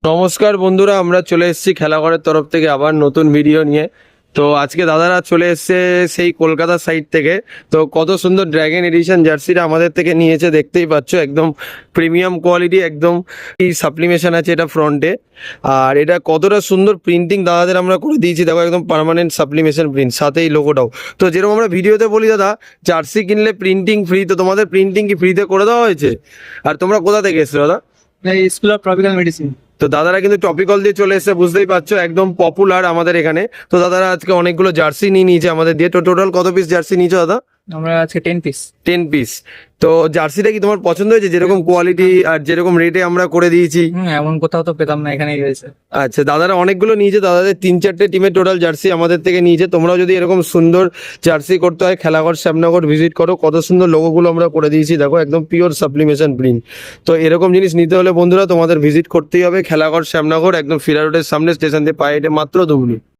নমস্কার বন্ধুরা, আমরা চলে এসেছি খেলাঘরের তরফ থেকে আবার নতুন ভিডিও নিয়ে। তো আজকে দাদারা চলে এসেছে সেই কলকাতা সাইড থেকে। তো কত সুন্দর ড্র্যাগন এডিশন জার্সিটা আমাদের থেকে নিয়েছে, দেখতেই পাচ্ছ। একদম প্রিমিয়াম কোয়ালিটি, একদম এই সাপ্লিমেশন আছে এটা ফ্রন্টে। আর এটা কতটা সুন্দর প্রিন্টিং দাদাদের আমরা করে দিয়েছি, দেখো একদম পার্মানেন্ট সাপ্লিমেশন প্রিন্ট, সাথে এই লোগোটাও। তো যেরকম আমরা ভিডিওতে বলি দাদা, জার্সি কিনলে প্রিন্টিং ফ্রি, তো তোমাদের প্রিন্টিং কি ফ্রিতে করে দেওয়া হয়েছে? আর তোমরা কোথা থেকে এসছো দাদা? School of tropical medicine. তো দাদারা কিন্তু টপিকল দিয়ে চলে এসেছে, বুঝতেই পারছো, একদম পপুলার আমাদের এখানে। তো দাদারা আজকে অনেকগুলো জার্সি নিয়ে নিয়েছে আমাদের দিয়ে। তো টোটাল কত পিস জার্সি নিয়েছো দাদা? আমরা আজকে 10 পিস। 10 পিস। তো জার্সিটা কি তোমার পছন্দ হয়েছে, যেরকম কোয়ালিটি আর যেরকম রেটে আমরা করে দিয়েছি? এমন কোথাও তো পেতাম না, এখানেই রয়েছে। আচ্ছা, দাদারা অনেকগুলো নিয়েছে, দাদাদের 3-4টে টিমের টোটাল জার্সি আমাদের থেকে নিয়েছে। তোমরাও যদি এরকম সুন্দর জার্সি করতে হয়, খেলাঘর শ্যামনগর ভিজিট করো, কত সুন্দর লোগোগুলো আমরা করে দিয়েছি, দেখো একদম পিওর সাপ্লিমেশন প্রিন্ট। তো এরকম জিনিস নিতে হলে বন্ধুরা তোমাদের ভিজিট করতেই হবে খেলাঘর শ্যামনগর, একদম ফিরা রোডের সামনে, স্টেশন দিয়ে পায়ে হেঁটে মাত্র 2 মিনিট।